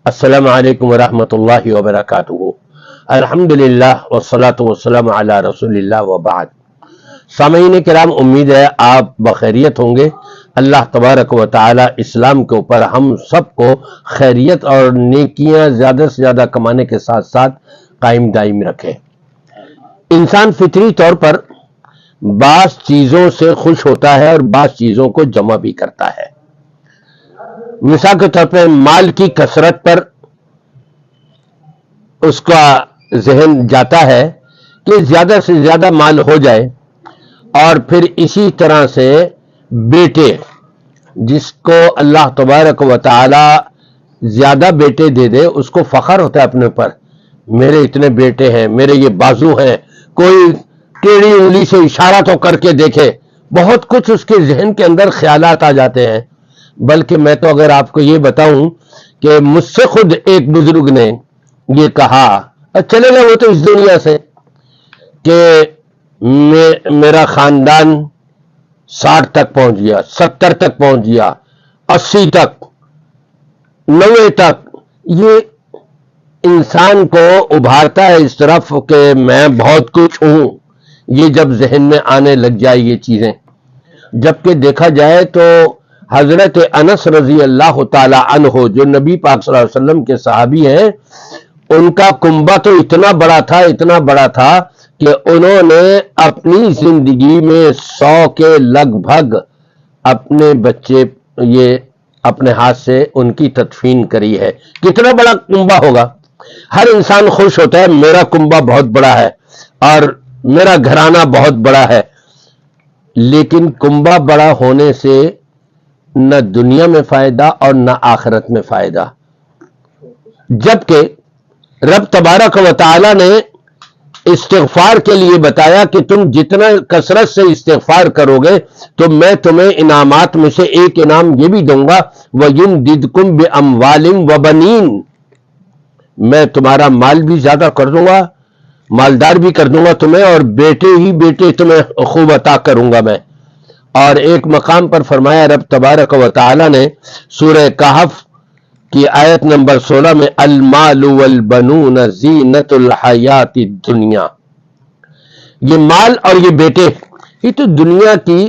السلام علیکم ورحمۃ اللہ وبرکاتہ۔ الحمدللہ والصلاة والسلام علی رسول اللہ وبعد۔ سامعین کرام، امید ہے آپ بخیریت ہوں گے۔ اللہ تبارک و تعالی اسلام کے اوپر ہم سب کو خیریت اور نیکیاں زیادہ سے زیادہ کمانے کے ساتھ ساتھ قائم دائم رکھے۔ انسان فطری طور پر بعض چیزوں سے خوش ہوتا ہے اور بعض چیزوں کو جمع بھی کرتا ہے۔ مثال کے طور پہ مال کی کثرت پر اس کا ذہن جاتا ہے کہ زیادہ سے زیادہ مال ہو جائے، اور پھر اسی طرح سے بیٹے، جس کو اللہ تبارک و تعالی زیادہ بیٹے دے دے، اس کو فخر ہوتا ہے اپنے اوپر، میرے اتنے بیٹے ہیں، میرے یہ بازو ہیں۔ کوئی ٹیڑھی انگلی سے اشارہ تو کر کے دیکھے، بہت کچھ اس کے ذہن کے اندر خیالات آ جاتے ہیں۔ بلکہ میں تو اگر آپ کو یہ بتاؤں کہ مجھ سے خود ایک بزرگ نے یہ کہا، چلے گئے وہ تو اس دنیا سے، کہ میرا خاندان 60 تک پہنچ گیا، 70 تک پہنچ گیا، 80 تک، 90 تک۔ یہ انسان کو ابھارتا ہے اس طرف کہ میں بہت کچھ ہوں، یہ جب ذہن میں آنے لگ جائے یہ چیزیں۔ جبکہ دیکھا جائے تو حضرت انس رضی اللہ تعالی عنہ، جو نبی پاک صلی اللہ علیہ وسلم کے صحابی ہیں، ان کا کنبہ تو اتنا بڑا تھا کہ انہوں نے اپنی زندگی میں 100 کے لگ بھگ اپنے بچے یہ اپنے ہاتھ سے ان کی تدفین کری ہے۔ کتنا بڑا کنبہ ہوگا؟ ہر انسان خوش ہوتا ہے میرا کنبہ بہت بڑا ہے اور میرا گھرانہ بہت بڑا ہے، لیکن کنبہ بڑا ہونے سے نہ دنیا میں فائدہ اور نہ آخرت میں فائدہ۔ جبکہ رب تبارک و تعالی نے استغفار کے لیے بتایا کہ تم جتنا کثرت سے استغفار کرو گے تو میں تمہیں انعامات میں سے ایک انعام یہ بھی دوں گا، وَيُمْدِدْكُمْ بِأَمْوَالٍ وَبَنِينَ، میں تمہارا مال بھی زیادہ کر دوں گا، مالدار بھی کر دوں گا تمہیں، اور بیٹے ہی بیٹے تمہیں خوب عطا کروں گا میں۔ اور ایک مقام پر فرمایا رب تبارک و تعالی نے سورہ کہف کی آیت نمبر 16 میں، المال والبنون زینت الحیات الدنیا، یہ مال اور یہ بیٹے یہ تو دنیا کی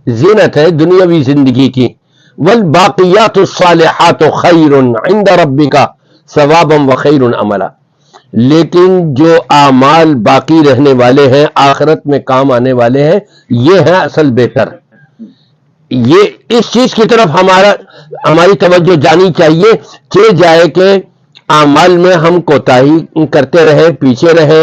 زینت ہے، دنیاوی زندگی کی۔ والباقیات الصالحات خیر عند ربک ثوابا وخیر عملا، لیکن جو اعمال باقی رہنے والے ہیں، آخرت میں کام آنے والے ہیں، یہ ہیں اصل بہتر۔ یہ اس چیز کی طرف ہماری توجہ جانی چاہیے کہ جائے کہ اعمال میں ہم کوتاہی کرتے رہے، پیچھے رہے،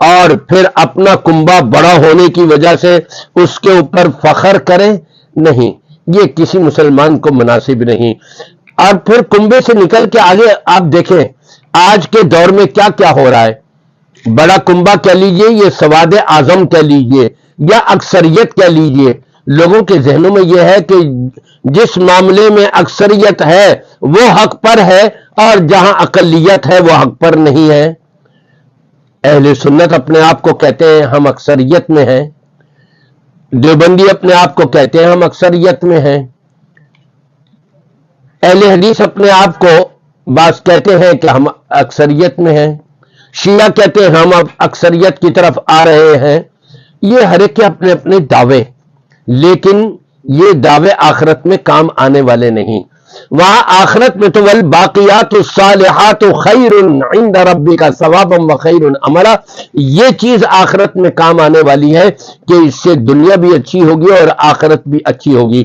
اور پھر اپنا کنبہ بڑا ہونے کی وجہ سے اس کے اوپر فخر کریں، نہیں، یہ کسی مسلمان کو مناسب نہیں۔ اور پھر کنبے سے نکل کے آگے آپ دیکھیں آج کے دور میں کیا کیا ہو رہا ہے۔ بڑا کنبہ کہہ لیجئے، یہ سواد اعظم کہہ لیجئے، یا اکثریت کہہ لیجئے، لوگوں کے ذہنوں میں یہ ہے کہ جس معاملے میں اکثریت ہے وہ حق پر ہے، اور جہاں اقلیت ہے وہ حق پر نہیں ہے۔ اہل سنت اپنے آپ کو کہتے ہیں ہم اکثریت میں ہیں، دیوبندی اپنے آپ کو کہتے ہیں ہم اکثریت میں ہیں، اہل حدیث اپنے آپ کو بعض کہتے ہیں کہ ہم اکثریت میں ہیں، شیعہ کہتے ہیں ہم اب اکثریت کی طرف آ رہے ہیں۔ یہ ہر ایک کے اپنے اپنے دعوے، لیکن یہ دعوے آخرت میں کام آنے والے نہیں۔ وہاں آخرت میں تو والباقیات الصالحات خیر عند ربک ثوابا وخیر عملا، یہ چیز آخرت میں کام آنے والی ہے کہ اس سے دنیا بھی اچھی ہوگی اور آخرت بھی اچھی ہوگی۔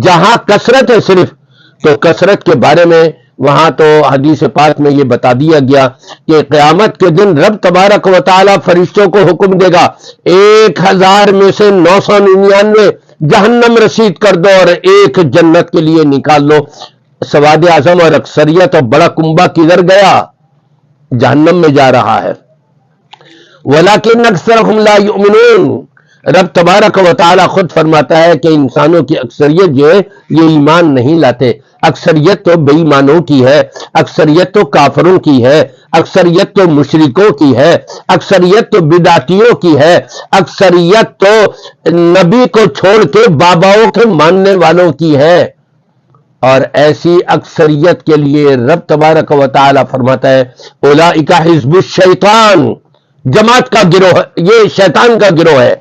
جہاں کثرت ہے صرف، تو کثرت کے بارے میں وہاں تو حدیث پاک میں یہ بتا دیا گیا کہ قیامت کے دن رب تبارک و تعالی فرشتوں کو حکم دے گا 1000 میں سے 999 جہنم رسید کر دو اور ایک جنت کے لیے نکال لو۔ سواد اعظم اور اکثریت اور بڑا کنبہ کدھر گیا؟ جہنم میں جا رہا ہے۔ وَلَكِنَّ أَكْثَرَهُمْ لَا يُؤْمِنُونَ، رب تبارک و تعالی خود فرماتا ہے کہ انسانوں کی اکثریت جو ہے یہ ایمان نہیں لاتے۔ اکثریت تو بے ایمانوں کی ہے، اکثریت تو کافروں کی ہے، اکثریت تو مشرکوں کی ہے، اکثریت تو بدعتیوں کی ہے، اکثریت تو نبی کو چھوڑ کے باباؤں کے ماننے والوں کی ہے۔ اور ایسی اکثریت کے لیے رب تبارک و تعالی فرماتا ہے اولئک حزب الشیطان، جماعت کا گروہ، یہ شیطان کا گروہ ہے،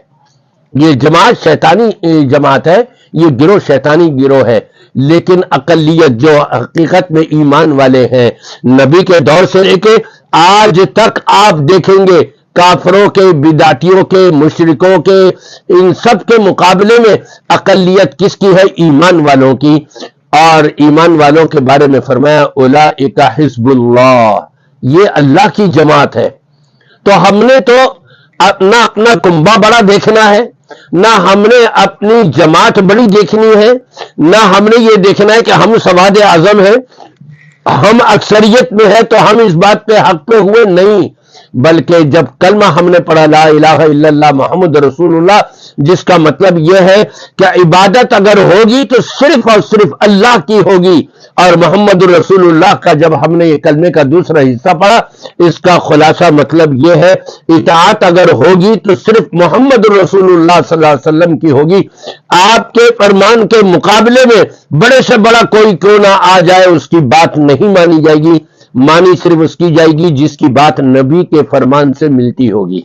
یہ جماعت شیطانی جماعت ہے، یہ گروہ شیطانی گروہ ہے۔ لیکن اقلیت جو حقیقت میں ایمان والے ہیں، نبی کے دور سے لے کے آج تک آپ دیکھیں گے کافروں کے، بدعتیوں کے، مشرکوں کے، ان سب کے مقابلے میں اقلیت کس کی ہے؟ ایمان والوں کی۔ اور ایمان والوں کے بارے میں فرمایا اولئک حزب اللہ، یہ اللہ کی جماعت ہے۔ تو ہم نے تو نہ اپنا کنبہ بڑا دیکھنا ہے، نہ ہم نے اپنی جماعت بڑی دیکھنی ہے، نہ ہم نے یہ دیکھنا ہے کہ ہم سواد اعظم ہیں، ہم اکثریت میں ہے تو ہم اس بات پہ حق پہ ہوئے، نہیں، بلکہ جب کلمہ ہم نے پڑھا لا الہ الا اللہ محمد رسول اللہ، جس کا مطلب یہ ہے کہ عبادت اگر ہوگی تو صرف اور صرف اللہ کی ہوگی، اور محمد رسول اللہ کا جب ہم نے یہ کلمے کا دوسرا حصہ پڑھا، اس کا خلاصہ مطلب یہ ہے اطاعت اگر ہوگی تو صرف محمد رسول اللہ صلی اللہ علیہ وسلم کی ہوگی، آپ کے فرمان کے مقابلے میں بڑے سے بڑا کوئی کیوں نہ آ جائے اس کی بات نہیں مانی جائے گی، مانی صرف اس کی جائے گی جس کی بات نبی کے فرمان سے ملتی ہوگی۔